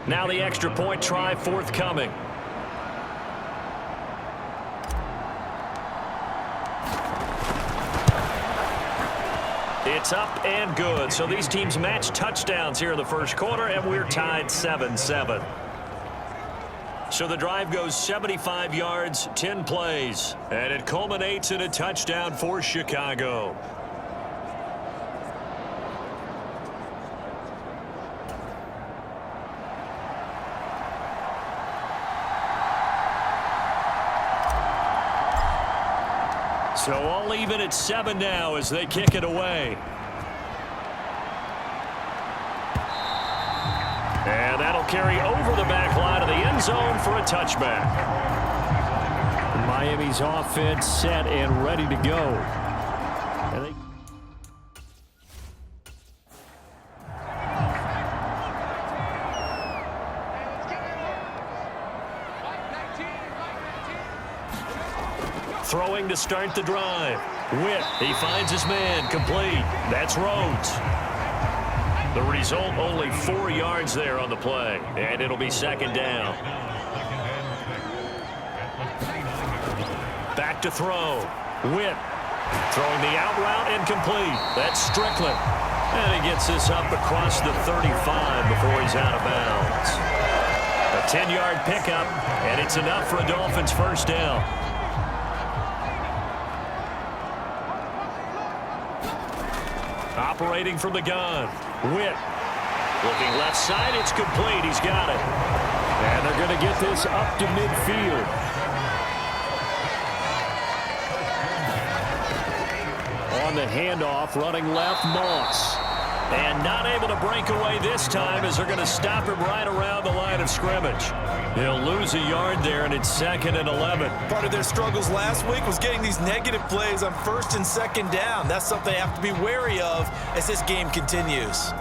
Now the extra point try forthcoming. It's up and good. So these teams match touchdowns here in the first quarter, and we're tied 7-7. So the drive goes 75 yards, 10 plays, and it culminates in a touchdown for Chicago. So all even at 7 now as they kick it away. And that'll carry over the back line of the end zone for a touchback. Miami's offense set and ready to go. Throwing to start the drive. Witt, he finds his man, complete. That's Rhodes. The result, only 4 yards there on the play, and it'll be second down. Back to throw. Witt throwing the out route and complete. That's Strickland. And he gets this up across the 35 before he's out of bounds. A 10-yard pickup, and it's enough for a Dolphins first down. Operating from the gun. Witt. Looking left side. It's complete. He's got it. And they're going to get this up to midfield. On the handoff, running left, Moss. And not able to break away this time as they're going to stop him right around the line of scrimmage. He'll lose a yard there, and it's 2nd and 11. Part of their struggles last week was getting these negative plays on 1st and 2nd down. That's something they have to be wary of as this game continues.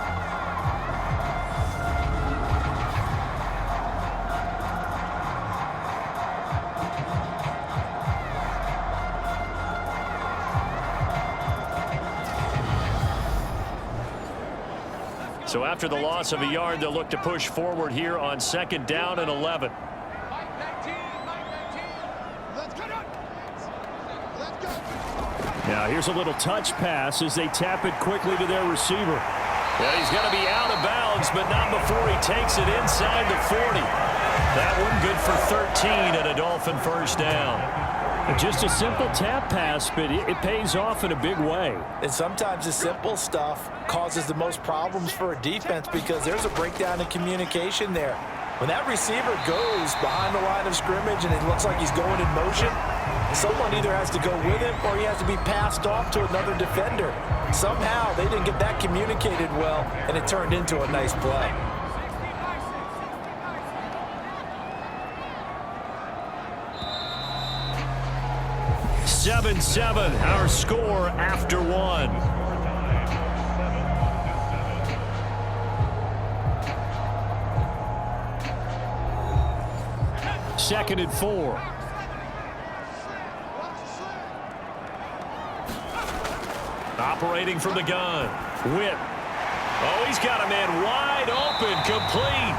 So after the loss of a yard, they'll look to push forward here on 2nd down and 11. Now here's a little touch pass as they tap it quickly to their receiver. Yeah, he's going to be out of bounds, but not before he takes it inside the 40. That one good for 13 and a Dolphin first down. Just a simple tap pass, but it pays off in a big way. And sometimes the simple stuff causes the most problems for a defense because there's a breakdown in communication there. When that receiver goes behind the line of scrimmage and it looks like he's going in motion, someone either has to go with him or he has to be passed off to another defender. Somehow they didn't get that communicated well, and it turned into a nice play. Seven, our score after 1. Second and 4. Operating from the gun. Witt. Oh, he's got a man wide open, complete.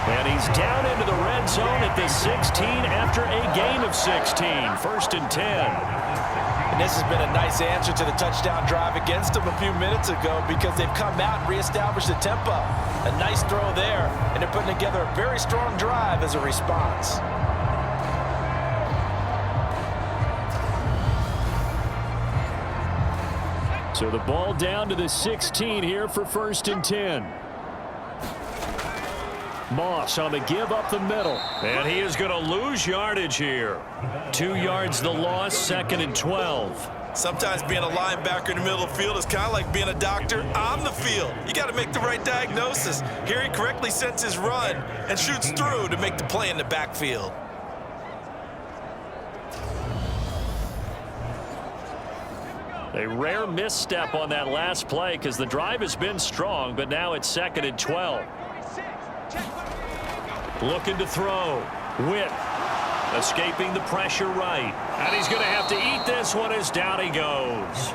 And he's down into the red zone at the 16 after a gain of 16. 1st and 10. And this has been a nice answer to the touchdown drive against them a few minutes ago because they've come out and reestablished the tempo. A nice throw there, and they're putting together a very strong drive as a response. So the ball down to the 16 here for 1st and 10. Moss on the give up the middle. And he is going to lose yardage here. 2 yards the loss, 2nd and 12. Sometimes being a linebacker in the middle of the field is kind of like being a doctor on the field. You got to make the right diagnosis. Here he correctly sets his run and shoots through to make the play in the backfield. A rare misstep on that last play because the drive has been strong, but now it's 2nd and 12. Looking to throw. Witt escaping the pressure right. And he's going to have to eat this one as down he goes.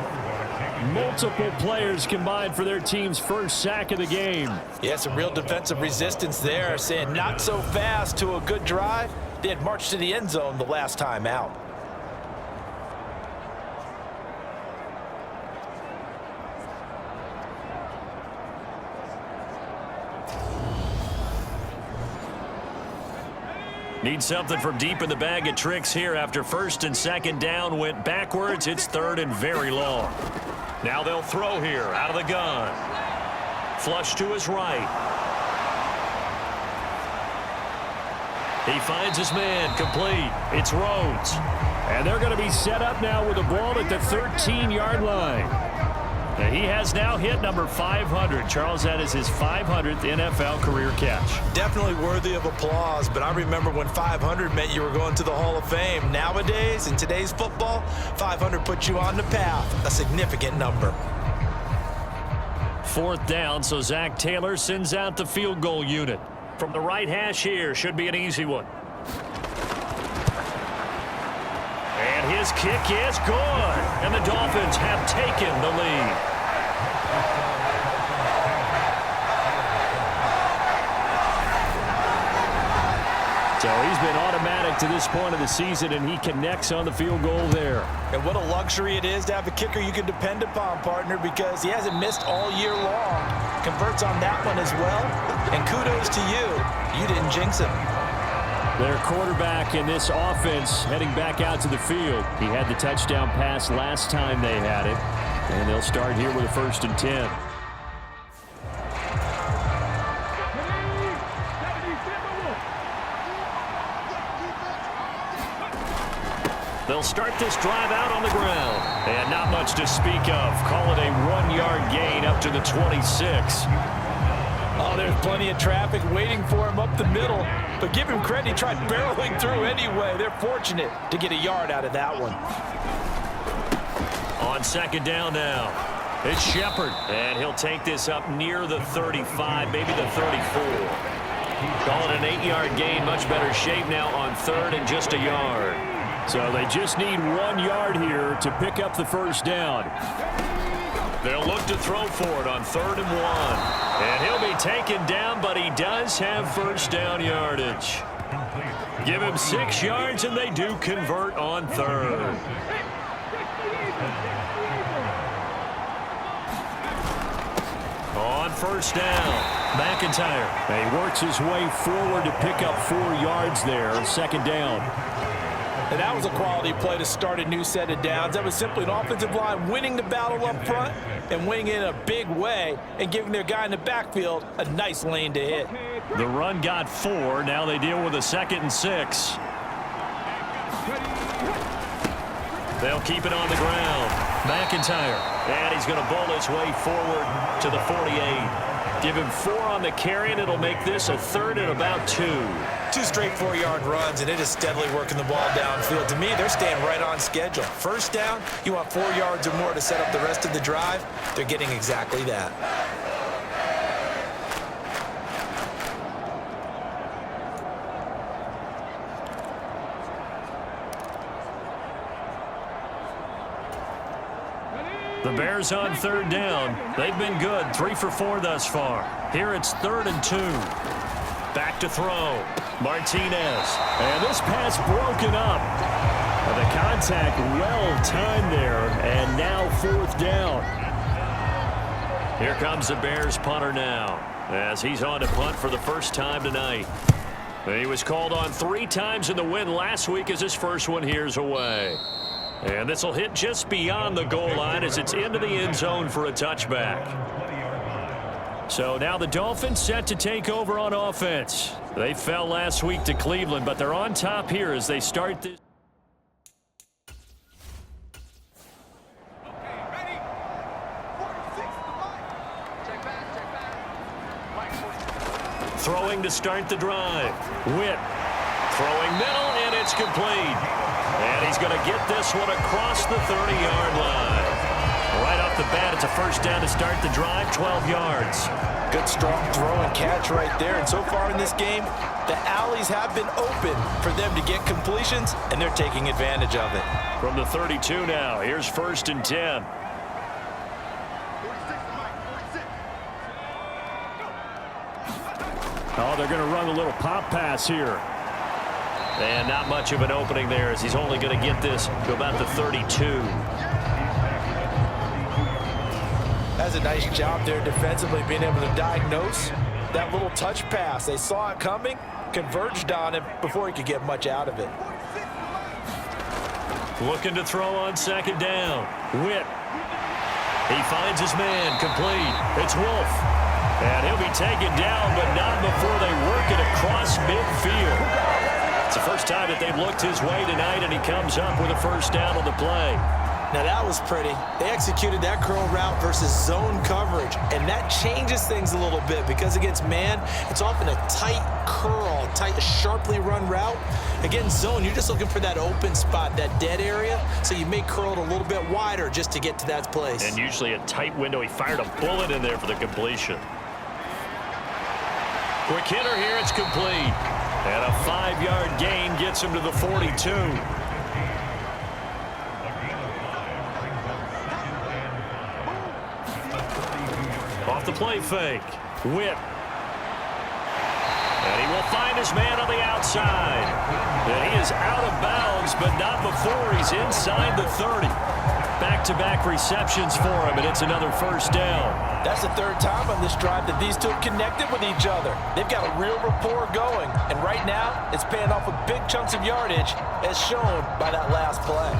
Multiple players combined for their team's first sack of the game. Yeah, some real defensive resistance there, saying not so fast to a good drive. They had marched to the end zone the last time out. Need something from deep in the bag of tricks here after first and second down went backwards. It's third and very long. Now they'll throw here out of the gun. Flush to his right. He finds his man complete. It's Rhodes. And they're going to be set up now with the ball at the 13-yard line. He has now hit number 500. Charles, that is his 500th NFL career catch. Definitely worthy of applause, but I remember when 500 meant you were going to the Hall of Fame. Nowadays, in today's football, 500 puts you on the path, a significant number. Fourth down, so Zach Taylor sends out the field goal unit. From the right hash here, should be an easy one. And his kick is good. And the Dolphins have taken the lead. So he's been automatic to this point of the season, and he connects on the field goal there. And what a luxury it is to have a kicker you can depend upon, partner, because he hasn't missed all year long. Converts on that one as well. And kudos to you. You didn't jinx him. Their quarterback in this offense heading back out to the field. He had the touchdown pass last time they had it. And they'll start here with a 1st and 10. They'll start this drive out on the ground. And not much to speak of. Call it a 1-yard gain up to the 26. Oh, there's plenty of traffic waiting for him up the middle. But give him credit, he tried barreling through anyway. They're fortunate to get a yard out of that one. On second down now, it's Shepard. And he'll take this up near the 35, maybe the 34. Call it an 8-yard gain, much better shape now on third and just a yard. So they just need 1 yard here to pick up the first down. They'll look to throw for it on 3rd and 1. And he'll be taken down, but he does have first down yardage. Give him 6 yards, and they do convert on third. On first down, McIntyre. He works his way forward to pick up 4 yards there, second down. And that was a quality play to start a new set of downs. That was simply an offensive line winning the battle up front and winning it in a big way and giving their guy in the backfield a nice lane to hit. The run got 4. Now they deal with a 2nd and 6. They'll keep it on the ground. McIntyre. And he's going to bowl his way forward to the 48. Give him 4 on the carry, and it'll make this a 3rd and about 2. 2 straight 4-yard runs, and it is steadily working the ball downfield. To me, they're staying right on schedule. First down, you want 4 yards or more to set up the rest of the drive. They're getting exactly that. The Bears on 3rd down. They've been good, 3 for 4 thus far. Here it's 3rd and 2. Back to throw. Martinez. And this pass broken up. The contact well timed there. And now 4th down. Here comes the Bears punter now, as he's on to punt for the first time tonight. He was called on 3 times in the win last week as his first one here's away. And this will hit just beyond the goal line as it's into the end zone for a touchback. So now the Dolphins set to take over on offense. They fell last week to Cleveland, but they're on top here as they start this. Throwing to start the drive. Witt throwing middle, and it's complete. And he's going to get this one across the 30-yard line. Right off the bat, it's a first down to start the drive, 12 yards. Good, strong throw and catch right there. And so far in this game, the alleys have been open for them to get completions, and they're taking advantage of it. From the 32 now, here's 1st and 10. Oh, they're going to run a little pop pass here. And not much of an opening there as he's only going to get this to about the 32. That's a nice job there defensively, being able to diagnose that little touch pass. They saw it coming, converged on him before he could get much out of it. Looking to throw on second down. Witt. He finds his man, complete. It's Wolf. And he'll be taken down, but not before they work it across midfield. It's the first time that they've looked his way tonight, and he comes up with a first down on the play. Now that was pretty. They executed that curl route versus zone coverage, and that changes things a little bit because against man, it's often a tight curl, tight, sharply run route. Against zone, you're just looking for that open spot, that dead area, so you may curl it a little bit wider just to get to that place. And usually a tight window. He fired a bullet in there for the completion. Quick hitter here, it's complete. And a 5-yard gain gets him to the 42. Off the play fake. Witt. And he will find his man on the outside. And he is out of bounds, but not before he's inside the 30. Back-to-back receptions for him, and it's another first down. That's the third time on this drive that these two have connected with each other. They've got a real rapport going, and right now it's paying off with big chunks of yardage as shown by that last play.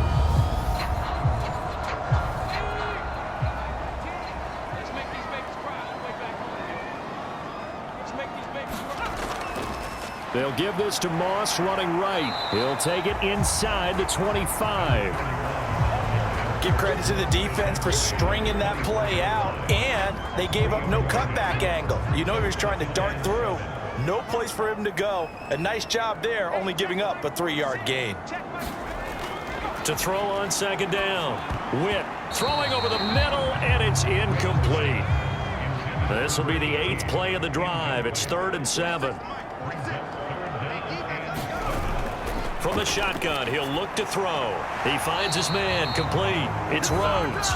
They'll give this to Moss running right. He'll take it inside the 25. Give credit to the defense for stringing that play out, and they gave up no cutback angle. You know he was trying to dart through. No place for him to go. A nice job there, only giving up a 3-yard gain. To throw on second down. Witt throwing over the middle, and it's incomplete. This will be the 8th play of the drive. It's 3rd and 7. From the shotgun, he'll look to throw. He finds his man, complete. It's Rhodes.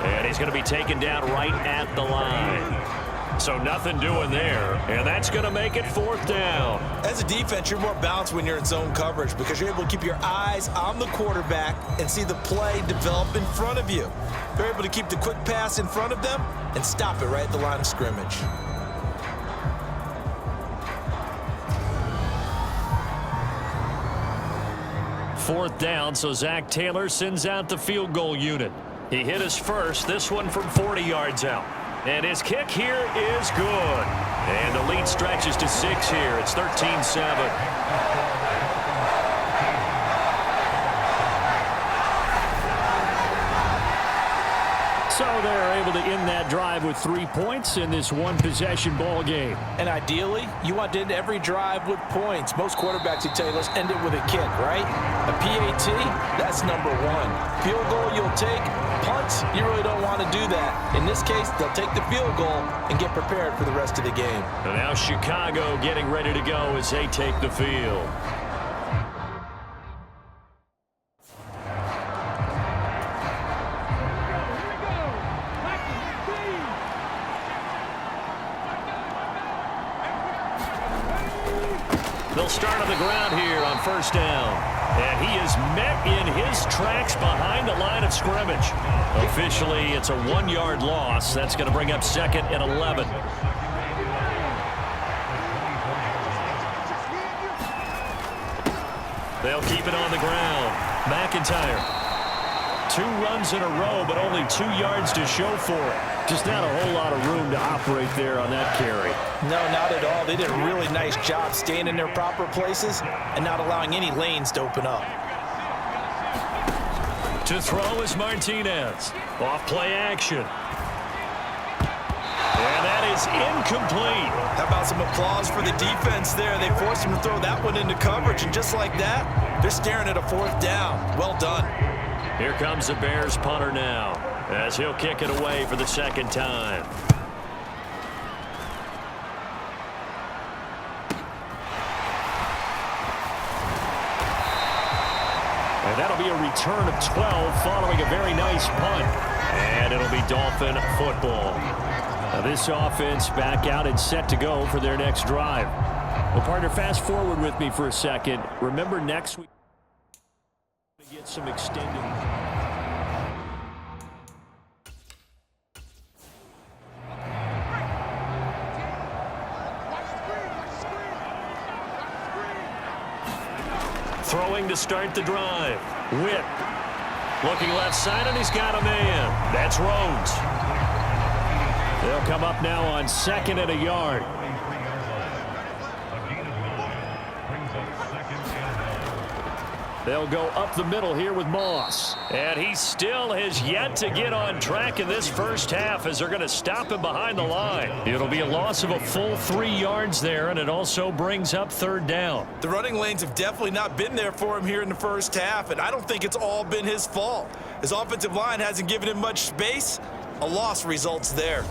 And he's going to be taken down right at the line. So nothing doing there, and that's going to make it 4th down. As a defense, you're more balanced when you're in zone coverage because you're able to keep your eyes on the quarterback and see the play develop in front of you. You're able to keep the quick pass in front of them and stop it right at the line of scrimmage. Fourth down, so Zach Taylor sends out the field goal unit. He hit his first, this one from 40 yards out. And his kick here is good. And the lead stretches to 6 here. It's 13-7. So they're able to end that drive with 3 points in this one-possession ball game. And ideally, you want to end every drive with points. Most quarterbacks, you tell you, let's end it with a kick, right? A PAT, that's number 1. Field goal, you'll take. Punts, you really don't want to do that. In this case, they'll take the field goal and get prepared for the rest of the game. And now Chicago getting ready to go as they take the field. They'll start on the ground here on first down. And he is met in his tracks behind the line of scrimmage. Officially, it's a 1-yard loss. That's going to bring up 2nd and 11. They'll keep it on the ground. McIntyre. 2 runs in a row, but only 2 yards to show for it. Just not a whole lot of room to operate there on that carry. No, not at all. They did a really nice job staying in their proper places and not allowing any lanes to open up. To throw is Martinez. Off play action. And that is incomplete. How about some applause for the defense there? They forced him to throw that one into coverage, and just like that, they're staring at a 4th down. Well done. Here comes the Bears punter now, as he'll kick it away for the 2nd time. And that'll be a return of 12 following a very nice punt. And it'll be Dolphin football. This offense back out and set to go for their next drive. Well, partner, fast forward with me for a second. Remember next week we get some extended. Throwing to start the drive. Whip. Looking left side, and he's got a man. That's Rhodes. They'll come up now on 2nd and a yard. They'll go up the middle here with Moss. And he still has yet to get on track in this first half as they're going to stop him behind the line. It'll be a loss of a full 3 yards there, and it also brings up 3rd down. The running lanes have definitely not been there for him here in the first half, and I don't think it's all been his fault. His offensive line hasn't given him much space. A loss results there.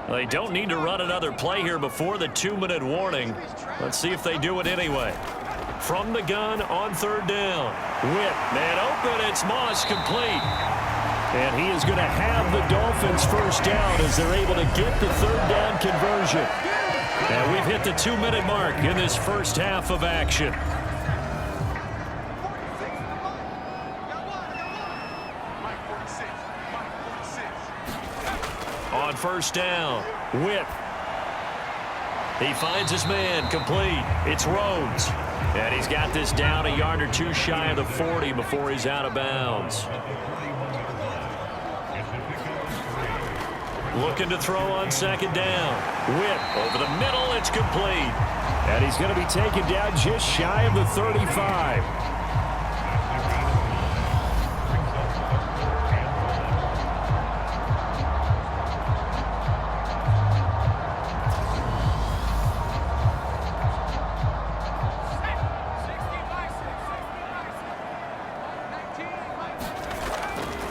They don't need to run another play here before the 2-minute warning. Let's see if they do it anyway. From the gun on 3rd down. Whip, man open, it's Moss, complete. And he is going to have the Dolphins first down as they're able to get the 3rd down conversion. And we've hit the 2-minute mark in this first half of action. On 1st down, Whip. He finds his man, complete. It's Rhodes. And he's got this down a yard or 2 shy of the 40 before he's out of bounds. Looking to throw on 2nd down. Whip over the middle, it's complete. And he's going to be taken down just shy of the 35.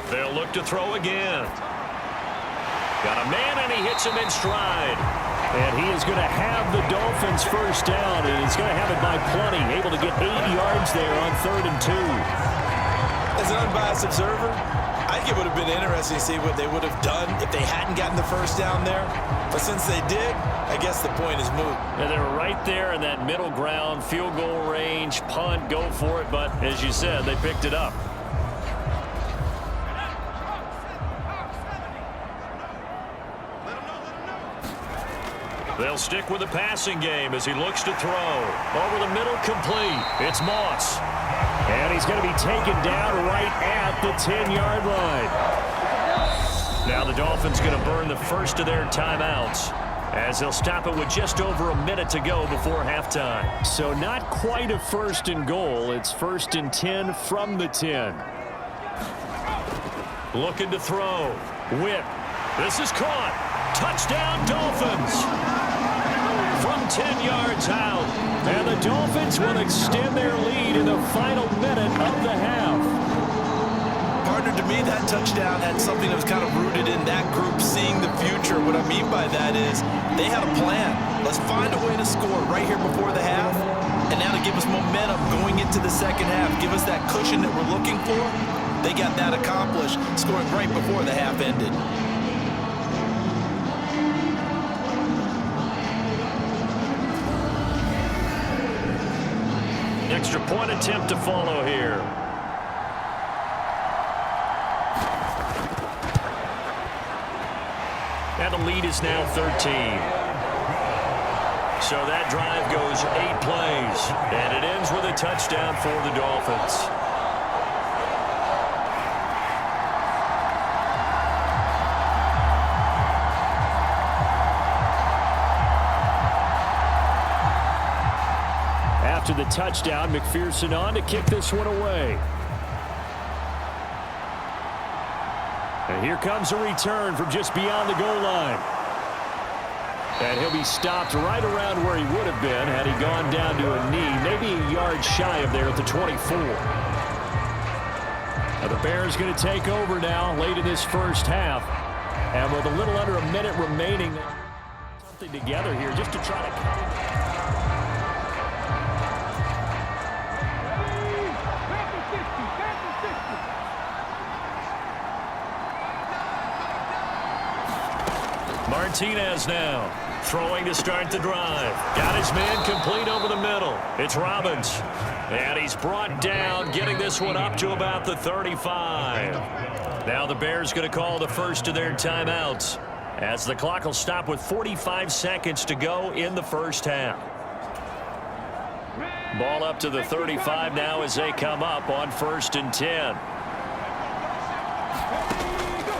They'll look to throw again. Got a man, and he hits him in stride. And he is going to have the Dolphins first down, and he's going to have it by plenty. Able to get 8 yards there on 3rd and 2. As an unbiased observer, I think it would have been interesting to see what they would have done if they hadn't gotten the first down there. But since they did, I guess the point is moot. And they were right there in that middle ground, field goal range, punt, go for it. But as you said, they picked it up. They'll stick with the passing game as he looks to throw. Over the middle, complete. It's Moss. And he's going to be taken down right at the 10-yard line. Now the Dolphins going to burn the first of their timeouts as they'll stop it with just over a minute to go before halftime. So not quite a 1st and goal. It's 1st and 10 from the 10. Looking to throw. Whip. This is caught. Touchdown, Dolphins. From 10 yards out. And the Dolphins will extend their lead in the final minute of the half. Partner, to me, that touchdown had something that was kind of rooted in that group seeing the future. What I mean by that is they had a plan. Let's find a way to score right here before the half. And now to give us momentum going into the second half, give us that cushion that we're looking for. They got that accomplished, scoring right before the half ended. Extra point attempt to follow here. And the lead is now 13. So that drive goes 8 plays, and it ends with a touchdown for the Dolphins. After the touchdown, McPherson on to kick this one away. And here comes a return from just beyond the goal line. And he'll be stopped right around where he would have been had he gone down to a knee, maybe a yard shy of there at the 24. Now the Bears going to take over now late in this first half. And with a little under a minute remaining, something together here just to try to... Martinez now throwing to start the drive. Got his man complete over the middle. It's Robbins. And he's brought down, getting this one up to about the 35. Now the Bears going to call the first of their timeouts as the clock will stop with 45 seconds to go in the first half. Ball up to the 35 now as they come up on 1st and 10.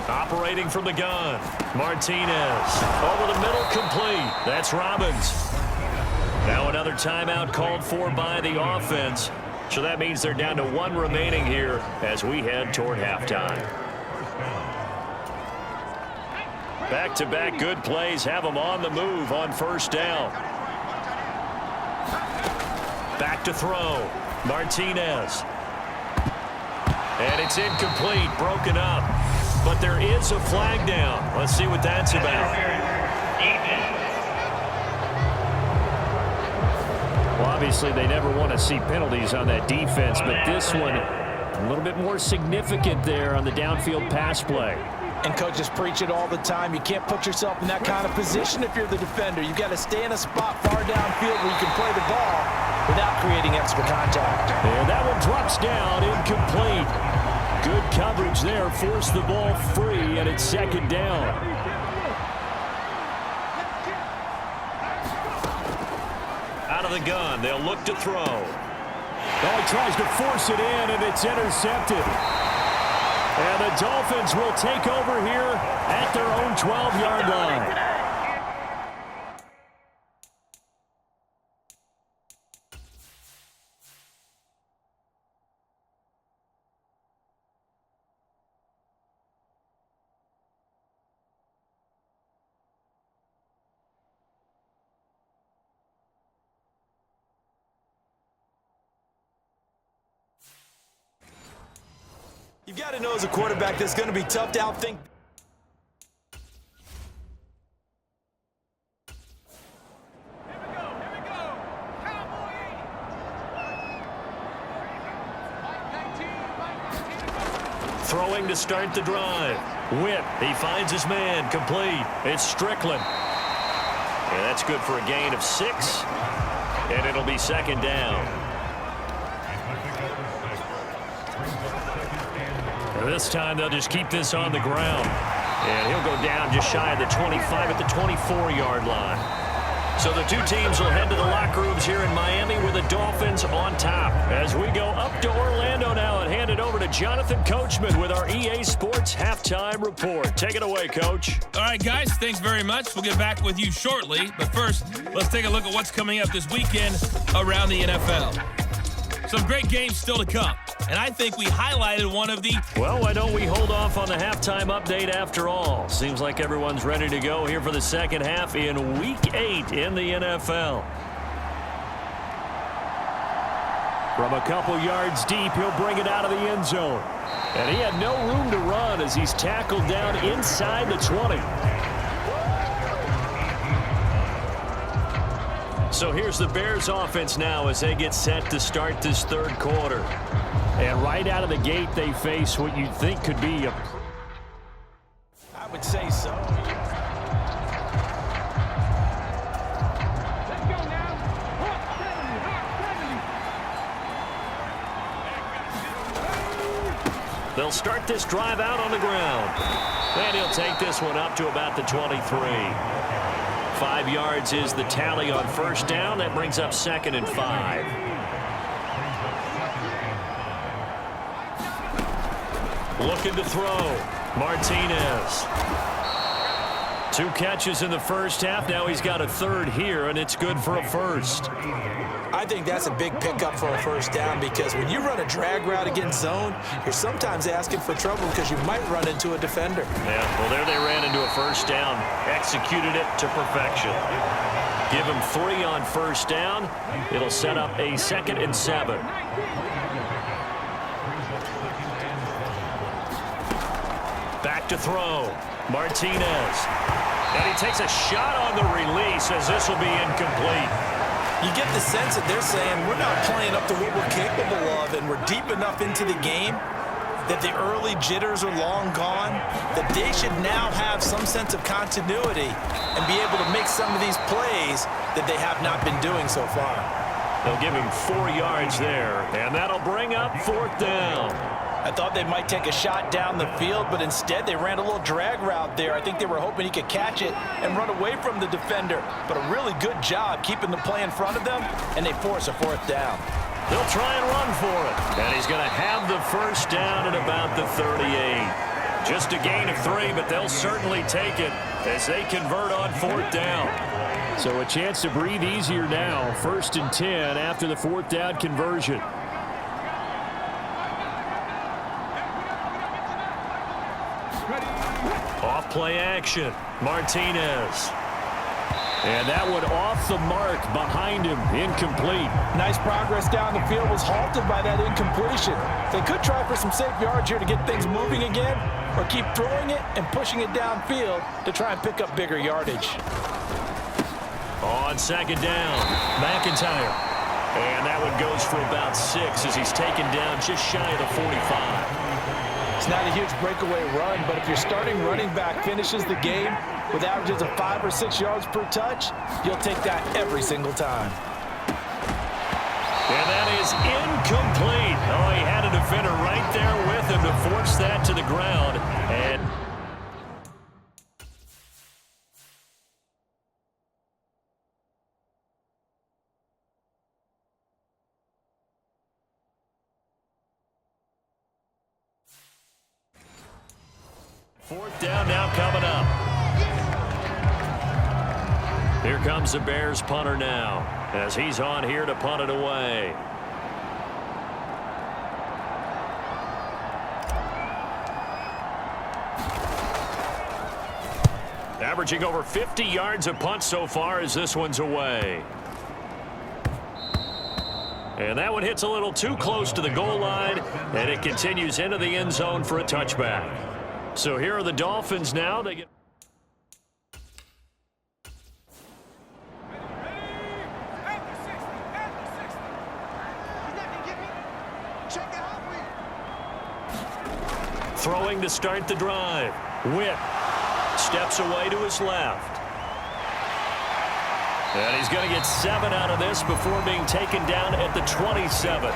Operating from the gun, Martinez. Over the middle, complete. That's Robbins. Now another timeout called for by the offense. So that means they're down to 1 remaining here as we head toward halftime. Back-to-back good plays have them on the move on 1st down. Back to throw, Martinez. And it's incomplete, broken up. But there is a flag down. Let's see what that's about. Well, obviously, they never want to see penalties on that defense, but this one a little bit more significant there on the downfield pass play. And coaches preach it all the time. You can't put yourself in that kind of position if you're the defender. You've got to stay in a spot far downfield where you can play the ball without creating extra contact. And that one drops down, incomplete. Good coverage there, forced the ball free, and it's 2nd down. Out of the gun, they'll look to throw. Oh, he tries to force it in, and it's intercepted. And the Dolphins will take over here at their own 12-yard line. You've got to know as a quarterback that's going to be tough to outthink. Throwing to start the drive. Whip, he finds his man, complete. It's Strickland. And that's good for a gain of 6. And it'll be 2nd down. This time they'll just keep this on the ground. And he'll go down just shy of the 25 at the 24-yard line. So the two teams will head to the locker rooms here in Miami with the Dolphins on top. As we go up to Orlando now and hand it over to Jonathan Coachman with our EA Sports Halftime Report. Take it away, Coach. All right, guys, thanks very much. We'll get back with you shortly. But first, let's take a look at what's coming up this weekend around the NFL. Some great games still to come. And I think we highlighted one of the... Well, why don't we hold off on the halftime update after all? Seems like everyone's ready to go here for the second half in Week 8 in the NFL. From a couple yards deep, he'll bring it out of the end zone. And he had no room to run as he's tackled down inside the 20. So here's the Bears offense now as they get set to start this 3rd quarter. And right out of the gate, they face what you'd think could be a... I would say so. They'll start this drive out on the ground. And he'll take this one up to about the 23. 5 yards is the tally on 1st down. That brings up 2nd and 5. Looking to throw. Martinez. 2 catches in the first half. Now he's got a 3rd here, and it's good for a 1st. I think that's a big pickup for a 1st down because when you run a drag route against zone, you're sometimes asking for trouble because you might run into a defender. Yeah, well, there they ran into a 1st down. Executed it to perfection. Give him 3 on 1st down. It'll set up a 2nd and 7. Back to throw. Martinez. And he takes a shot on the release as this will be incomplete. You get the sense that they're saying we're not playing up to what we're capable of, and we're deep enough into the game that the early jitters are long gone, that they should now have some sense of continuity and be able to make some of these plays that they have not been doing so far. They'll give him 4 yards there, and that'll bring up 4th down. I thought they might take a shot down the field, but instead they ran a little drag route there. I think they were hoping he could catch it and run away from the defender, but a really good job keeping the play in front of them, and they force a 4th down. They'll try and run for it, and he's going to have the 1st down at about the 38. Just a gain of 3, but they'll certainly take it as they convert on 4th down. So a chance to breathe easier now. 1st and 10 after the 4th down conversion. Off play action. Martinez. And that one off the mark behind him. Incomplete. Nice progress down the field, was halted by that incompletion. They could try for some safe yards here to get things moving again, or keep throwing it and pushing it downfield to try and pick up bigger yardage. On 2nd down, McIntyre. And that one goes for about 6 as he's taken down just shy of the 45. It's not a huge breakaway run, but if your starting running back finishes the game with averages of 5 or 6 yards per touch, you'll take that every single time. And that is incomplete. Oh, he had a defender right there with him to force that to the ground. And fourth down now coming up. Here comes the Bears punter now as he's on here to punt it away. Averaging over 50 yards a punt so far as this one's away. And that one hits a little too close to the goal line, and it continues into the end zone for a touchback. So here are the Dolphins now. They get throwing to start the drive. Witt steps away to his left. And he's going to get 7 out of this before being taken down at the 27.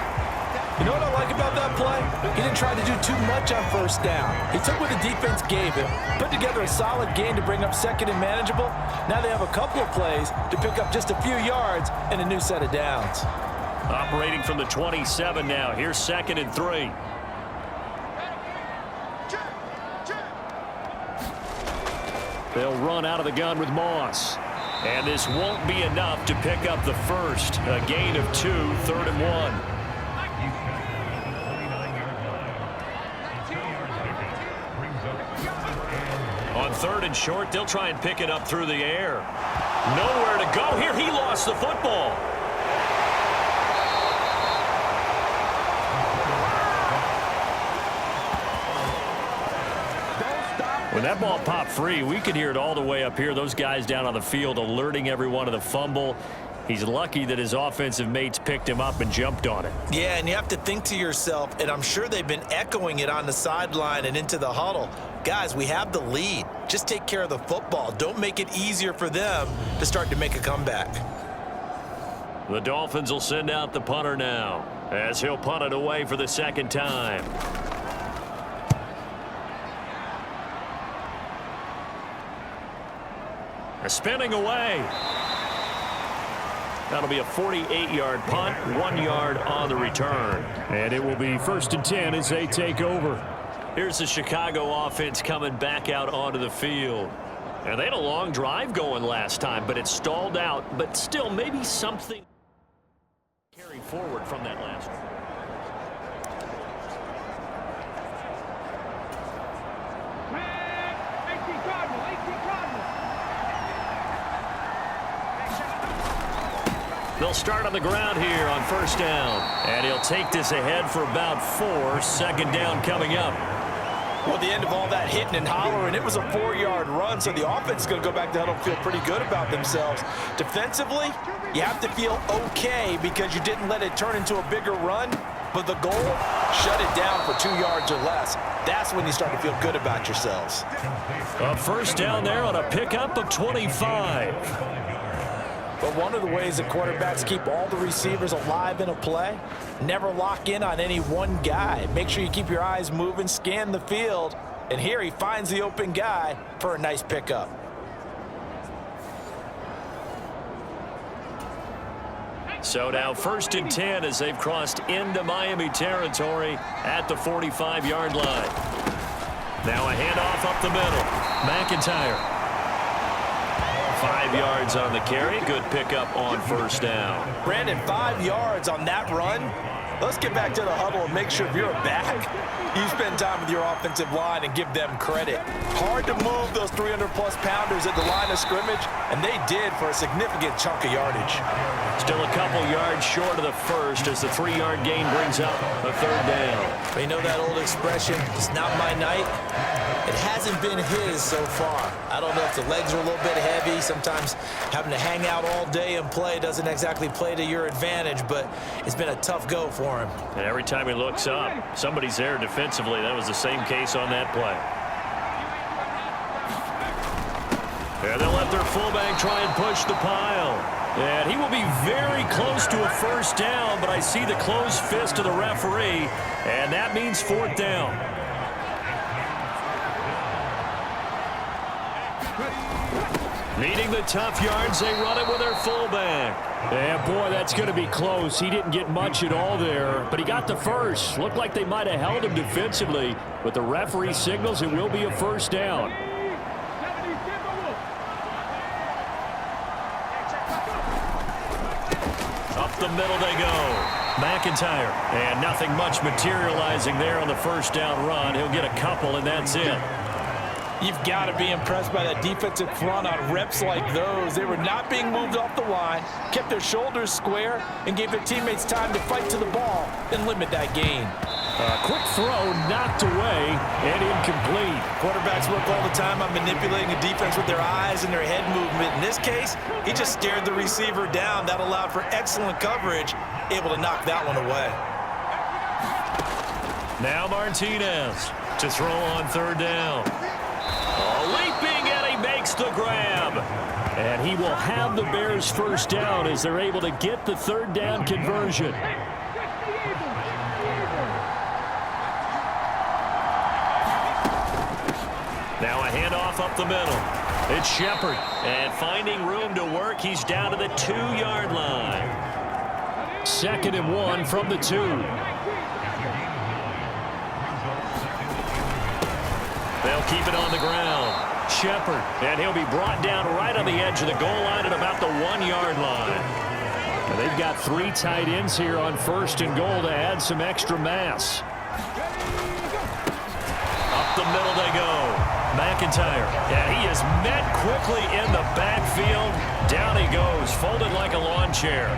You know what I like about that play? He didn't try to do too much on first down. He took what the defense gave him, put together a solid game to bring up second and manageable. Now they have a couple of plays to pick up just a few yards and a new set of downs. Operating from the 27 now. Here's 2nd and 3. They'll run out of the gun with Moss. And this won't be enough to pick up the first. A gain of 2, 3rd and 1. On 3rd and short, they'll try and pick it up through the air. Nowhere to go here. He lost the football. When that ball popped free, we could hear it all the way up here. Those guys down on the field alerting everyone of the fumble. He's lucky that his offensive mates picked him up and jumped on it. Yeah, and you have to think to yourself, and I'm sure they've been echoing it on the sideline and into the huddle. Guys, we have the lead. Just take care of the football. Don't make it easier for them to start to make a comeback. The Dolphins will send out the punter now as he'll punt it away for the 2nd time. Spinning away. That'll be a 48-yard punt, 1 yard on the return. And it will be 1st and 10 as they take over. Here's the Chicago offense coming back out onto the field. And they had a long drive going last time, but it stalled out. But still, maybe something carry forward from that last one. They'll start on the ground here on 1st down. And he'll take this ahead for about 4. 2nd down coming up. Well, at the end of all that hitting and hollering, it was a 4-yard run, so the offense is going to go back to huddle and feel pretty good about themselves. Defensively, you have to feel okay because you didn't let it turn into a bigger run, but the goal, shut it down for 2 yards or less. That's when you start to feel good about yourselves. A first down there on a pickup of 25. But one of the ways the quarterbacks keep all the receivers alive in a play, never lock in on any one guy. Make sure you keep your eyes moving, scan the field, and here he finds the open guy for a nice pickup. So now 1st and 10 as they've crossed into Miami territory at the 45-yard line. Now a handoff up the middle. McIntyre. 5 yards on the carry. Good pickup on first down. Brandon, 5 yards on that run. Let's get back to the huddle and make sure if you're a back, you spend time with your offensive line and give them credit. Hard to move those 300-plus pounders at the line of scrimmage, and they did for a significant chunk of yardage. Still a couple yards short of the first as the 3-yard gain brings up a third down. You know that old expression, it's not my night? It hasn't been his so far. I don't know if the legs are a little bit heavy. Sometimes having to hang out all day and play doesn't exactly play to your advantage, but it's been a tough go for him. And every time he looks up, somebody's there defensively. That was the same case on that play. And they'll let their fullback try and push the pile. And he will be very close to a first down, but I see the closed fist of the referee, and that means 4th down. Needing the tough yards, they run it with their fullback. Yeah, boy, that's going to be close. He didn't get much at all there, but he got the first. Looked like they might have held him defensively, but the referee signals it will be a first down. Up the middle they go. McIntyre. And nothing much materializing there on the first down run. He'll get a couple, and that's it. You've got to be impressed by that defensive front on reps like those. They were not being moved off the line, kept their shoulders square, and gave their teammates time to fight to the ball and limit that gain. Quick throw knocked away and incomplete. Quarterbacks work all the time on manipulating the defense with their eyes and their head movement. In this case, he just stared the receiver down. That allowed for excellent coverage, able to knock that one away. Now Martinez to throw on third down. Leaping, and he makes the grab. And he will have the Bears first down as they're able to get the third down conversion. Now a handoff up the middle. It's Shepard. And finding room to work, he's down to the 2-yard line. 2nd and 1 from the 2. They'll keep it on the ground. Shepard, and he'll be brought down right on the edge of the goal line at about the 1-yard line. And they've got 3 tight ends here on 1st and goal to add some extra mass. Up the middle they go. McIntyre, and he is met quickly in the backfield. Down he goes, folded like a lawn chair.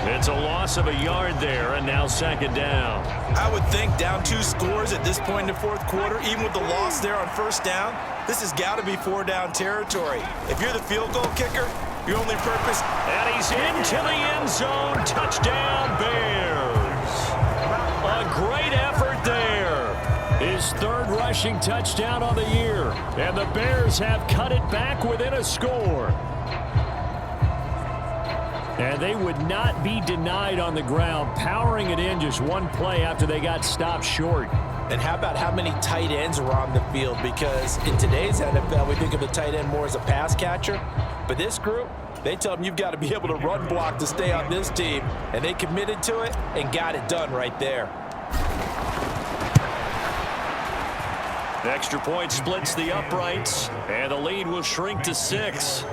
It's a loss of a yard there, and now 2nd down. I would think down 2 scores at this point in the 4th quarter, even with the loss there on first down, this has got to be 4-down territory. If you're the field goal kicker, your only purpose... And he's into the end zone. Touchdown, Bears. A great effort there. His 3rd rushing touchdown on the year. And the Bears have cut it back within a score. And they would not be denied on the ground, powering it in just one play after they got stopped short. And how about how many tight ends were on the field? Because in today's NFL, we think of the tight end more as a pass catcher. But this group, they tell them you've got to be able to run block to stay on this team. And they committed to it and got it done right there. Extra point splits the uprights, and the lead will shrink to 6.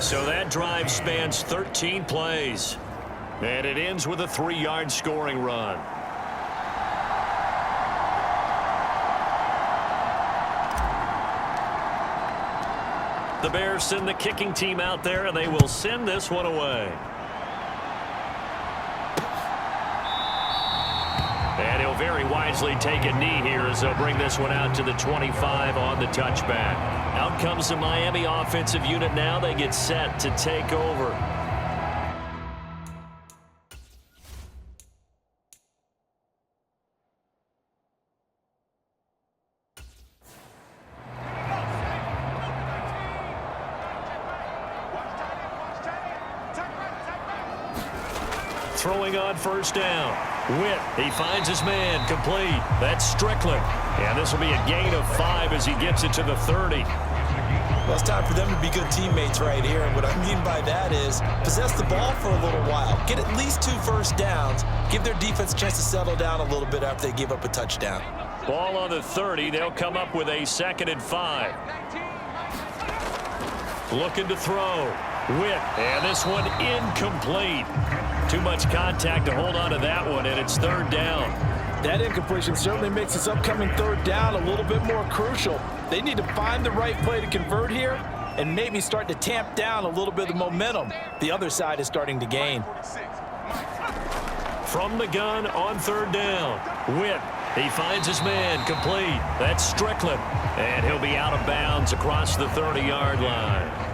So that drive spans 13 plays, and it ends with a 3-yard scoring run. The Bears send the kicking team out there, and they will send this one away. And he'll very wisely take a knee here as they'll bring this one out to the 25 on the touchback. Out comes the Miami offensive unit now. They get set to take over. Throwing on first down. Witt, he finds his man, complete. That's Strickland. And this will be a gain of 5 as he gets it to the 30. Well, it's time for them to be good teammates right here. And what I mean by that is possess the ball for a little while. Get at least 2 first downs. Give their defense a chance to settle down a little bit after they give up a touchdown. Ball on the 30. They'll come up with a 2nd and 5. Looking to throw. Witt, and this one incomplete. Too much contact to hold on to that one, and it's 3rd down. That incompletion certainly makes this upcoming 3rd down a little bit more crucial. They need to find the right play to convert here and maybe start to tamp down a little bit of the momentum the other side is starting to gain. From the gun on 3rd down. Witt, he finds his man, complete. That's Strickland, and he'll be out of bounds across the 30-yard line.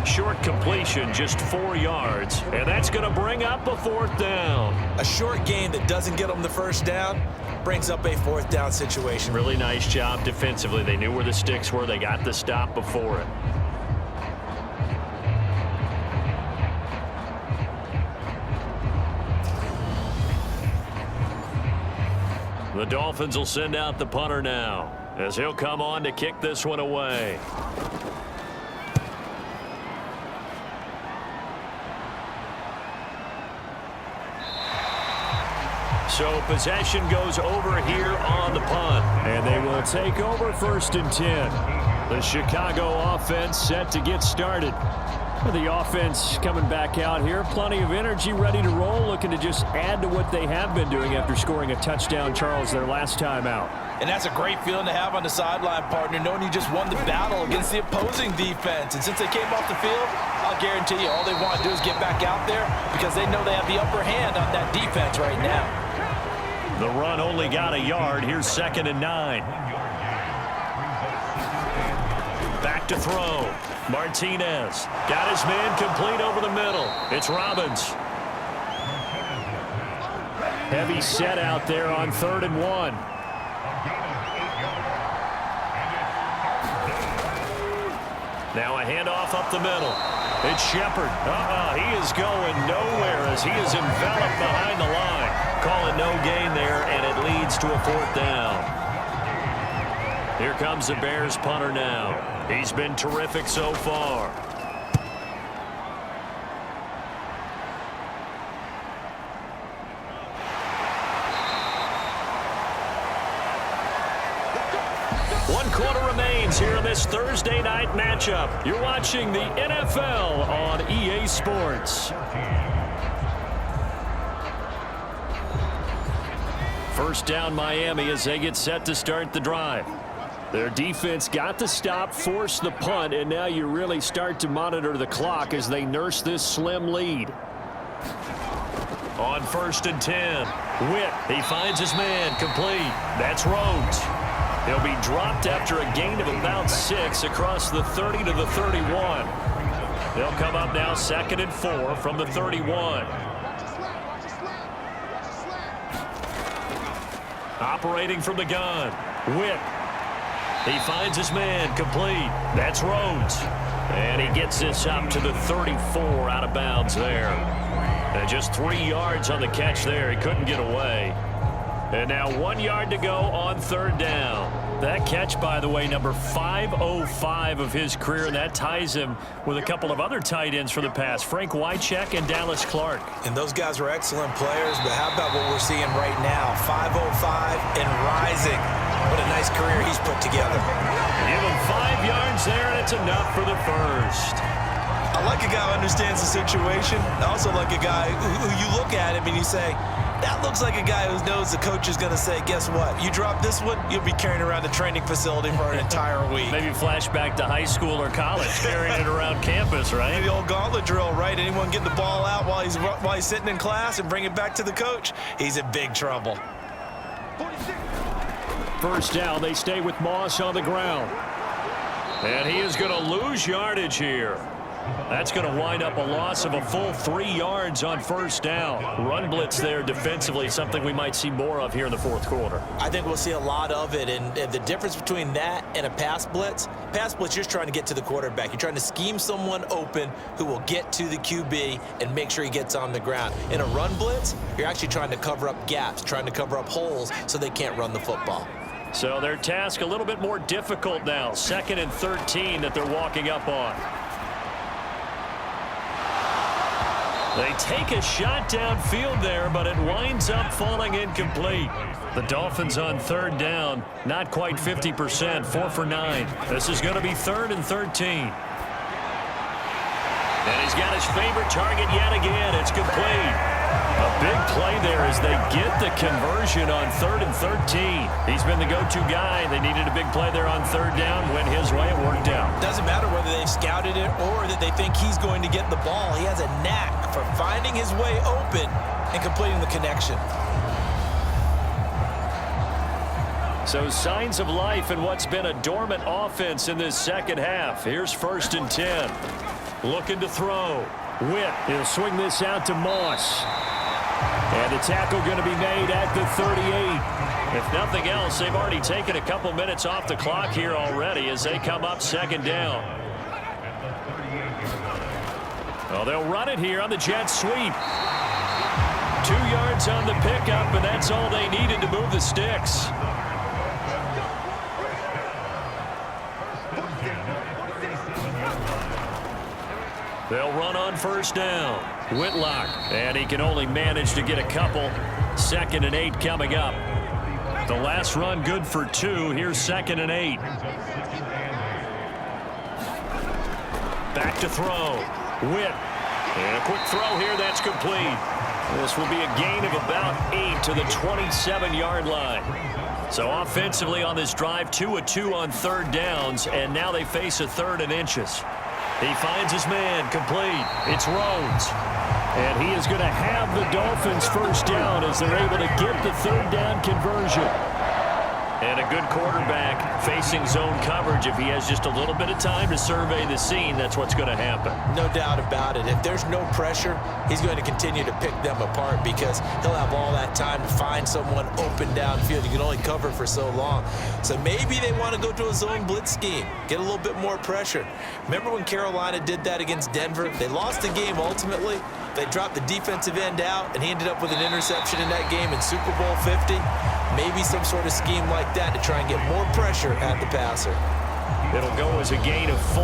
Short completion, just 4 yards, and that's going to bring up a 4th down. A short gain that doesn't get them the first down brings up a 4th down situation. Really nice job defensively. They knew where the sticks were. They got the stop before it. The Dolphins will send out the punter now as he'll come on to kick this one away. So possession goes over here on the punt. And they will take over 1st and 10. The Chicago offense set to get started. The offense coming back out here. Plenty of energy, ready to roll. Looking to just add to what they have been doing after scoring a touchdown, Charles, their last time out. And that's a great feeling to have on the sideline, partner, knowing you just won the battle against the opposing defense. And since they came off the field, I'll guarantee you all they want to do is get back out there because they know they have the upper hand on that defense right now. The run only got a yard. Here's 2nd and 9. Back to throw. Martinez got his man complete over the middle. It's Robbins. Heavy set out there on 3rd and 1. Now a handoff up the middle. It's Shepard. He is going nowhere as he is enveloped behind the line. Call it no gain there, and it leads to a 4th down. Here comes the Bears punter now. He's been terrific so far. One quarter remains here in this Thursday night matchup. You're watching the NFL on EA Sports. First down Miami as they get set to start the drive. Their defense got the stop, forced the punt, and now you really start to monitor the clock as they nurse this slim lead. On 1st and 10, Witt, he finds his man, complete. That's Rhodes. He'll be dropped after a gain of about 6 across the 30 to the 31. They'll come up now 2nd and 4 from the 31. Operating from the gun, Witt. He finds his man, complete. That's Rhodes. And he gets this up to the 34 out of bounds there. And just 3 yards on the catch there. He couldn't get away. And now 1 yard to go on 3rd down. That catch, by the way, number 505 of his career, and that ties him with a couple of other tight ends for the past, Frank Wycheck and Dallas Clark. And those guys were excellent players, but how about what we're seeing right now? 505 and rising. What a nice career he's put together. Give him 5 yards there, and it's enough for the first. I like a guy who understands the situation. I also like a guy who you look at him and you say, that looks like a guy who knows the coach is going to say, guess what? You drop this one, you'll be carrying around the training facility for an entire week. Maybe flashback to high school or college, carrying it around campus, right? The old gauntlet drill, right? Anyone get the ball out while he's sitting in class and bring it back to the coach, he's in big trouble. First down, they stay with Moss on the ground. And he is going to lose yardage here. That's going to wind up a loss of a full 3 yards on first down. Run blitz there defensively, something we might see more of here in the fourth quarter. I think we'll see a lot of it, and the difference between that and a pass blitz, you're just trying to get to the quarterback. You're trying to scheme someone open who will get to the QB and make sure he gets on the ground. In a run blitz, you're actually trying to cover up gaps, trying to cover up holes so they can't run the football. So their task a little bit more difficult now. 2nd and 13 that they're walking up on. They take a shot downfield there, but it winds up falling incomplete. The Dolphins on 3rd down, not quite 50%, 4 for 9. This is going to be 3rd and 13. And he's got his favorite target yet again. It's complete. A big play there as they get the conversion on 3rd and 13. He's been the go-to guy. They needed a big play there on 3rd down. Went his way. It worked out. Doesn't matter whether they've scouted it or that they think he's going to get the ball. He has a knack for finding his way open and completing the connection. So signs of life in what's been a dormant offense in this second half. Here's 1st and 10. Looking to throw. Witt, he'll swing this out to Moss. And the tackle going to be made at the 38. If nothing else, they've already taken a couple minutes off the clock here already as they come up 2nd down. Well, they'll run it here on the jet sweep. 2 yards on the pickup, and that's all they needed to move the sticks. They'll run on 1st down. Whitlock, and he can only manage to get a couple. 2nd and 8 coming up. The last run good for 2. Here's 2nd and 8. Back to throw. Witt. And a quick throw here. That's complete. This will be a gain of about 8 to the 27-yard line. So offensively on this drive, 2 of 2 on 3rd downs, and now they face a 3rd and inches. He finds his man, complete. It's Rhodes. And he is going to have the Dolphins 1st down as they're able to get the 3rd down conversion. And a good quarterback facing zone coverage. If he has just a little bit of time to survey the scene, that's what's going to happen. No doubt about it. If there's no pressure, he's going to continue to pick them apart because he'll have all that time to find someone open downfield. You can only cover for so long. So maybe they want to go to a zone blitz scheme, get a little bit more pressure. Remember when Carolina did that against Denver? They lost the game ultimately. They dropped the defensive end out, and he ended up with an interception in that game in Super Bowl 50. Maybe some sort of scheme like that to try and get more pressure at the passer. It'll go as a gain of 4,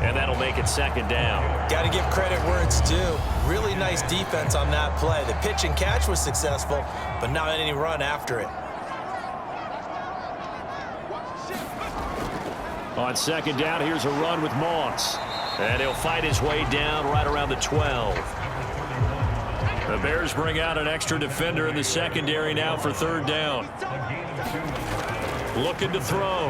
and that'll make it 2nd down. Got to give credit where it's due. Really nice defense on that play. The pitch and catch was successful, but not any run after it. On 2nd down, here's a run with Moss. And he'll fight his way down right around the 12. The Bears bring out an extra defender in the secondary now for 3rd down. Looking to throw.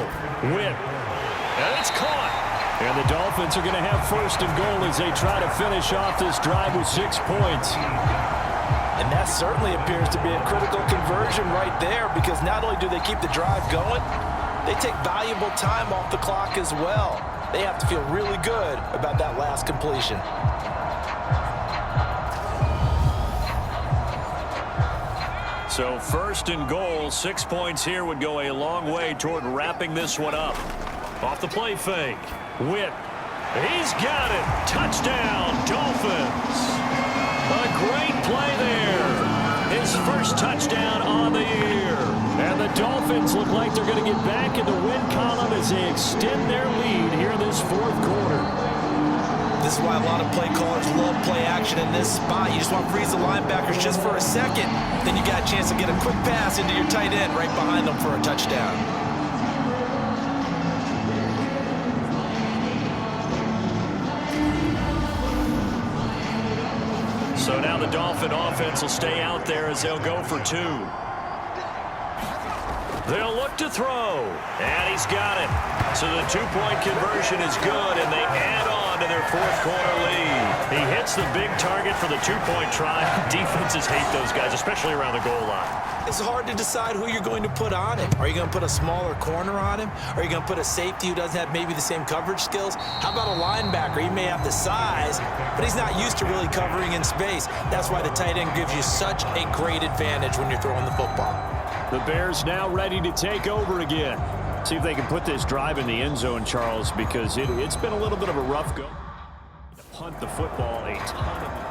Witt. And it's caught. And the Dolphins are going to have 1st and goal as they try to finish off this drive with 6 points. And that certainly appears to be a critical conversion right there because not only do they keep the drive going, they take valuable time off the clock as well. They have to feel really good about that last completion. So 1st and goal, 6 points here would go a long way toward wrapping this one up. Off the play fake. Witt. He's got it. Touchdown, Dolphins. A great play there. His 1st touchdown on the year. And the Dolphins look like they're going to get back in the win column as they extend their lead here in this 4th quarter. This is why a lot of play callers love play action in this spot. You just want to freeze the linebackers just for a second. Then you got a chance to get a quick pass into your tight end right behind them for a touchdown. So now the Dolphin offense will stay out there as they'll go for 2. They'll look to throw. And he's got it. So the 2-point conversion is good, and they add on on to their fourth quarter lead. He hits the big target for the two-point try. Defenses hate those guys, especially around the goal line. It's hard to decide who you're going to put on him. Are you going to put a smaller corner on him? Are you going to put a safety who doesn't have maybe the same coverage skills? How about a linebacker? He may have the size, but he's not used to really covering in space. That's why the tight end gives you such a great advantage when you're throwing the football. The Bears now ready to take over again. See if they can put this drive in the end zone, Charles, because it's been a little bit of a rough go. To punt the football a ton.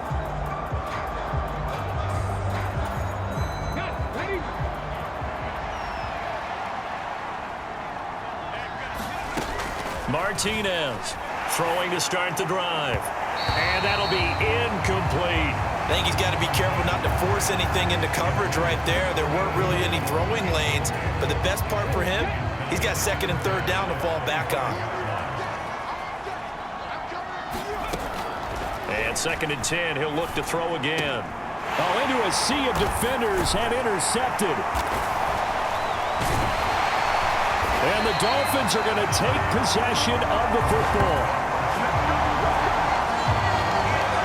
Martinez throwing to start the drive. And that'll be incomplete. I think he's got to be careful not to force anything into coverage right there. There weren't really any throwing lanes, but the best part for him, he's got second and third down to fall back on. And second and 10, he'll look to throw again. Oh, into a sea of defenders and intercepted. And the Dolphins are going to take possession of the football.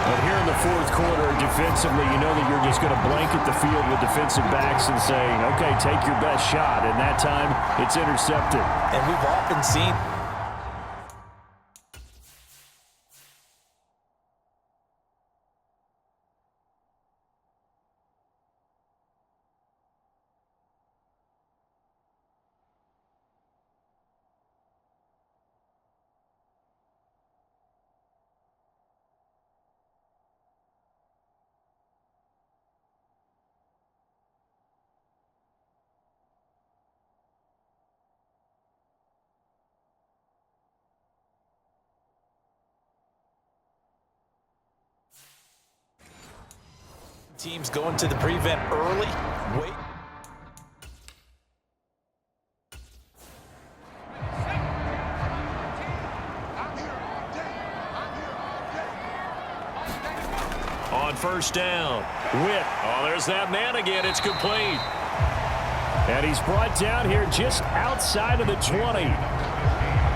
But here in the fourth quarter, defensively, you know that you're just going to blanket the field with defensive backs and say, okay, take your best shot. And that time, it's intercepted. And we've often seen teams going to the prevent early. Wait. On first down, Witt. Oh, there's that man again. It's complete. And he's brought down here just outside of the 20.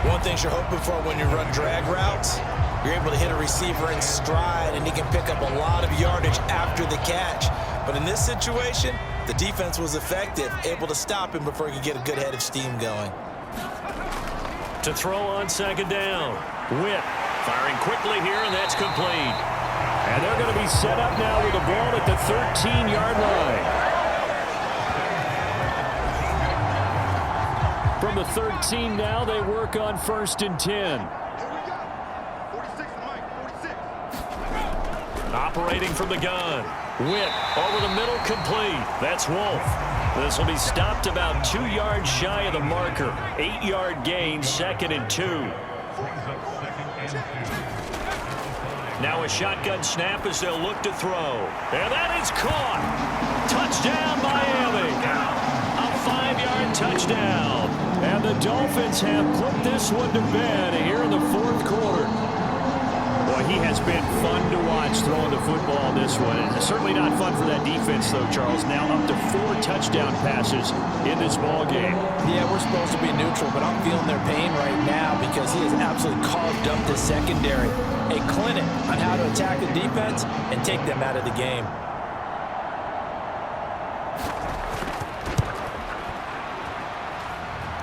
One thing you're hoping for when you run drag routes, you're able to hit a receiver in stride, and he can pick up a lot of yardage after the catch. But in this situation, the defense was effective, able to stop him before he could get a good head of steam going. To throw on second down, Witt firing quickly here, and that's complete. And they're going to be set up now with the ball at the 13-yard line. From the 13 now, they work on first and 10. Operating from the gun. Witt over the middle, complete. That's Wolf. This will be stopped about 2 yards shy of the marker. 8-yard gain, second and 2. Now a shotgun snap as they'll look to throw. And that is caught. Touchdown, Miami. A 5-yard touchdown. And the Dolphins have put this one to bed here in the fourth quarter. Boy, he has been fun to watch throwing the football in this one. And certainly not fun for that defense, though, Charles. Now up to 4 touchdown passes in this ball game. Yeah, we're supposed to be neutral, but I'm feeling their pain right now because he has absolutely carved up the secondary. A clinic on how to attack the defense and take them out of the game.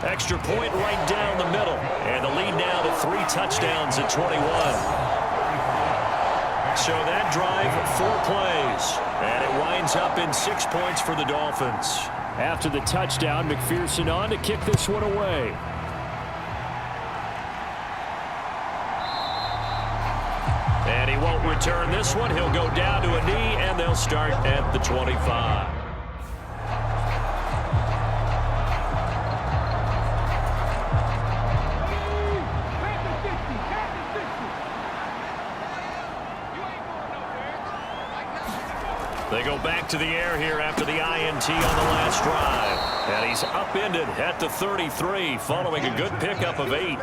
Extra point right down the middle. And the lead now to 3 touchdowns at 21. So that drive, 4 plays. And it winds up in 6 points for the Dolphins. After the touchdown, McPherson on to kick this one away. And he won't return this one. He'll go down to a knee, and they'll start at the 25. They go back to the air here after the INT on the last drive. And he's upended at the 33 following a good pickup of 8.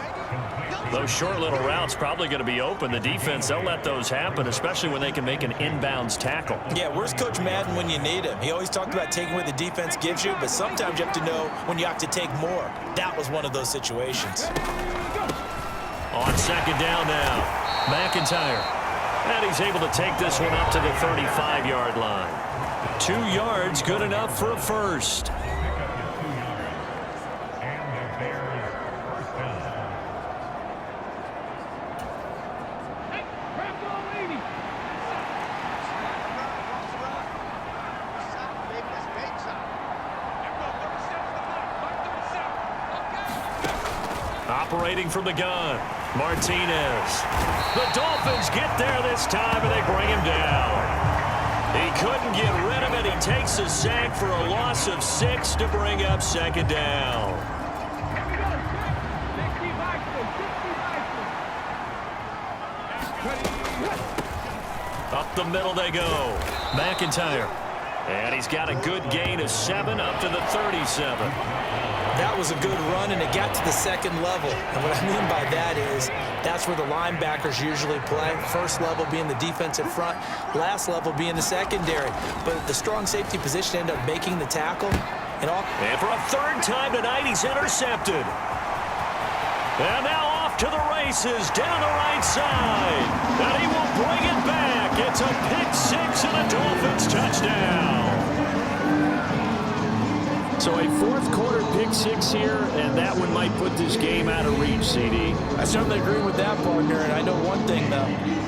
Those short little routes probably going to be open. The defense, they'll let those happen, especially when they can make an inbounds tackle. Yeah, where's Coach Madden when you need him? He always talked about taking what the defense gives you, but sometimes you have to know when you have to take more. That was one of those situations. On second down now, McIntyre. And he's able to take this one up to the 35-yard line. 2 yards, good enough for a first. Operating from the gun, Martinez. The Dolphins get there this time, and they bring him down. He couldn't get rid of it. He takes a sack for a loss of 6 to bring up second down. Up the middle they go. McIntyre. And he's got a good gain of 7 up to the 37. That was a good run, and it got to the second level. And what I mean by that is that's where the linebackers usually play. First level being the defensive front, last level being the secondary. But the strong safety position ended up making the tackle. And for a third time tonight, he's intercepted. And now off to the races down the right side. And he will bring it back. It's a pick-6 and a Dolphins touchdown. So a fourth-quarter pick-6 here, and that one might put this game out of reach, CD. I certainly agree with that, partner. And I know one thing, though.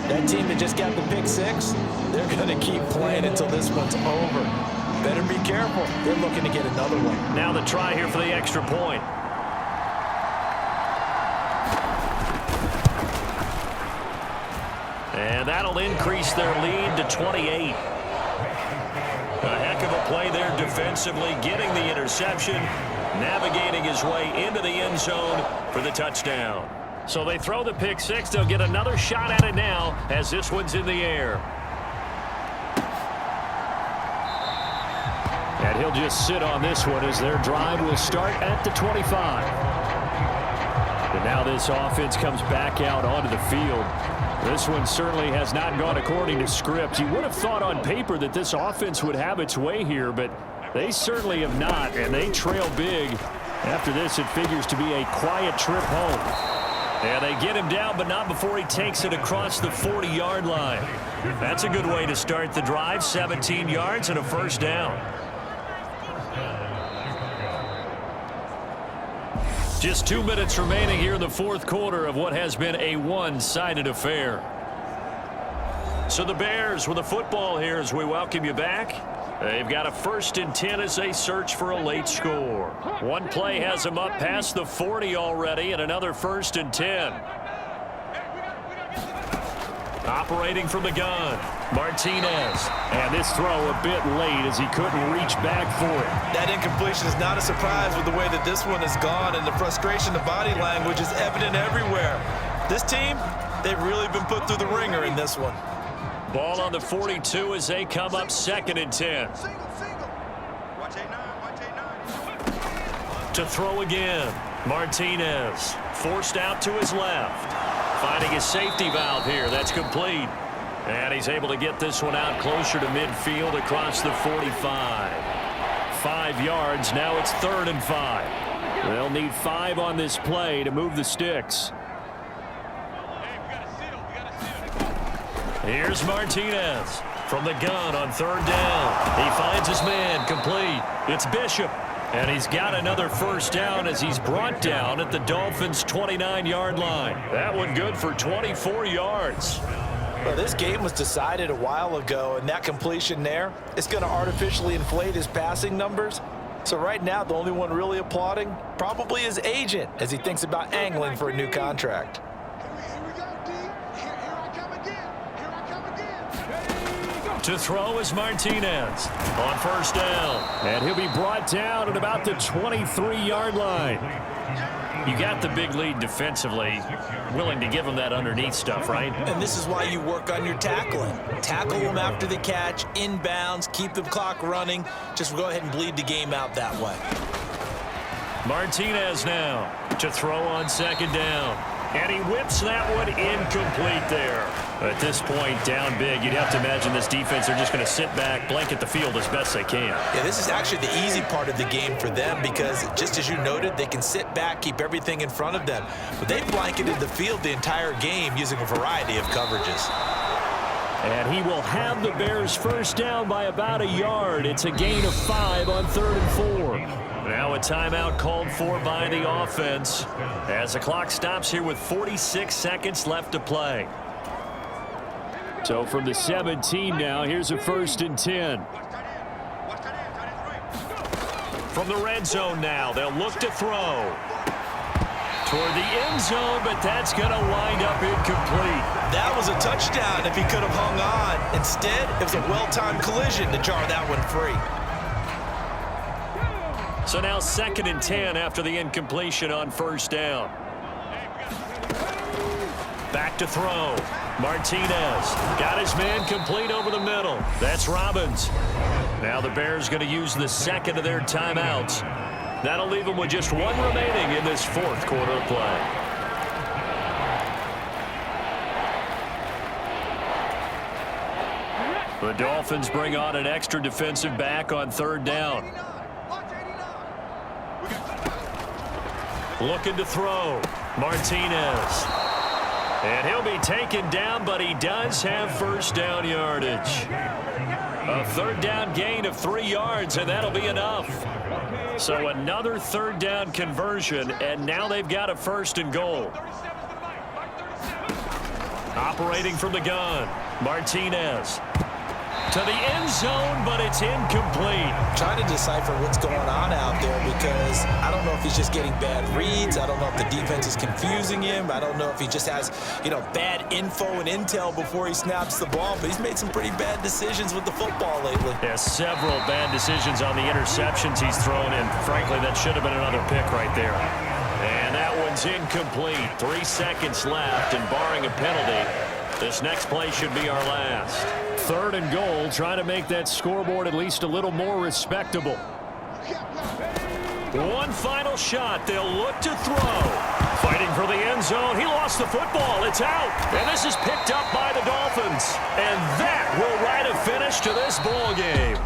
That team that just got the pick-6, they're going to keep playing until this one's over. Better be careful. They're looking to get another one. Now the try here for the extra point. And that'll increase their lead to 28. A heck of a play there defensively, getting the interception, navigating his way into the end zone for the touchdown. So they throw the pick-6. They'll get another shot at it now as this one's in the air. And he'll just sit on this one as their drive will start at the 25. And now this offense comes back out onto the field. This one certainly has not gone according to script. You would have thought on paper that this offense would have its way here, but they certainly have not, and they trail big. After this, it figures to be a quiet trip home. And they get him down, but not before he takes it across the 40-yard line. That's a good way to start the drive, 17 yards and a first down. Just 2 minutes remaining here in the fourth quarter of what has been a one-sided affair. So the Bears with the football here as we welcome you back. They've got a 1st and 10 as they search for a late score. One play has them up past the 40 already, and another 1st and 10. Operating from the gun, Martinez. And this throw a bit late as he couldn't reach back for it. That incompletion is not a surprise with the way that this one has gone, and the frustration, the body language is evident everywhere. This team, they've really been put through the ringer in this one. Ball on the 42 as they come up 2nd and 10. To throw again, Martinez forced out to his left. Finding his safety valve here. That's complete. And he's able to get this one out closer to midfield across the 45. 5 yards. Now it's 3rd and 5. They'll need 5 on this play to move the sticks. Here's Martinez from the gun on 3rd down. He finds his man complete. It's Bishop. And he's got another first down as he's brought down at the Dolphins' 29-yard line. That one good for 24 yards. Well, this game was decided a while ago, and that completion there is going to artificially inflate his passing numbers. So right now, the only one really applauding probably his agent as he thinks about angling for a new contract. To throw is Martinez on 1st down. And he'll be brought down at about the 23-yard line. You got the big lead defensively. Willing to give him that underneath stuff, right? And this is why you work on your tackling. Tackle them after the catch, inbounds, keep the clock running. Just go ahead and bleed the game out that way. Martinez now to throw on 2nd down. And he whips that one incomplete there. At this point, down big, you'd have to imagine this defense are just going to sit back, blanket the field as best they can. Yeah, this is actually the easy part of the game for them because, just as you noted, they can sit back, keep everything in front of them. But they blanketed the field the entire game using a variety of coverages. And he will have the Bears first down by about a yard. It's a gain of 5 on 3rd and 4. Now a timeout called for by the offense as the clock stops here with 46 seconds left to play. So from the 17 now, here's a 1st and 10. From the red zone now, they'll look to throw. Toward the end zone, but that's going to wind up incomplete. That was a touchdown if he could have hung on. Instead, it was a well-timed collision to jar that one free. So now 2nd and 10 after the incompletion on 1st down. Back to throw. Martinez got his man complete over the middle. That's Robbins. Now the Bears going to use the 2nd of their timeouts. That'll leave them with just 1 remaining in this 4th quarter of play. The Dolphins bring on an extra defensive back on 3rd down. Looking to throw. Martinez. And he'll be taken down, but he does have 1st down yardage. A 3rd down gain of 3 yards, and that'll be enough. So another 3rd down conversion, and now they've got a 1st and goal. Operating from the gun, Martinez. To the end zone, but it's incomplete. Trying to decipher what's going on out there because I don't know if he's just getting bad reads. I don't know if the defense is confusing him. I don't know if he just has, bad info and intel before he snaps the ball. But he's made some pretty bad decisions with the football lately. Yeah, several bad decisions on the interceptions he's thrown in. Frankly, that should have been another pick right there. And that one's incomplete. 3 seconds left, and barring a penalty, this next play should be our last. 3rd and goal, trying to make that scoreboard at least a little more respectable. One final shot. They'll look to throw. Fighting for the end zone. He lost the football. It's out. And this is picked up by the Dolphins. And that will write a finish to this ball game.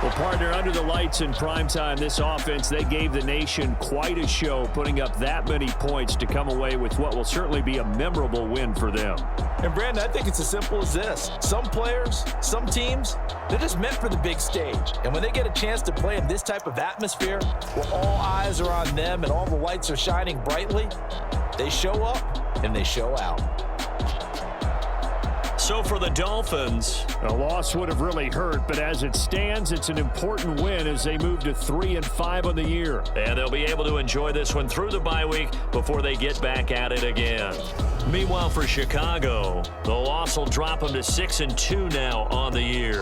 Well, partner, under the lights in primetime, this offense, they gave the nation quite a show, putting up that many points to come away with what will certainly be a memorable win for them. And, Brandon, I think it's as simple as this. Some players, some teams, they're just meant for the big stage. And when they get a chance to play in this type of atmosphere, where all eyes are on them and all the lights are shining brightly, they show up and they show out. So for the Dolphins, a loss would have really hurt, but as it stands, it's an important win as they move to 3-5 on the year. And they'll be able to enjoy this one through the bye week before they get back at it again. Meanwhile, for Chicago, the loss will drop them to 6-2 now on the year.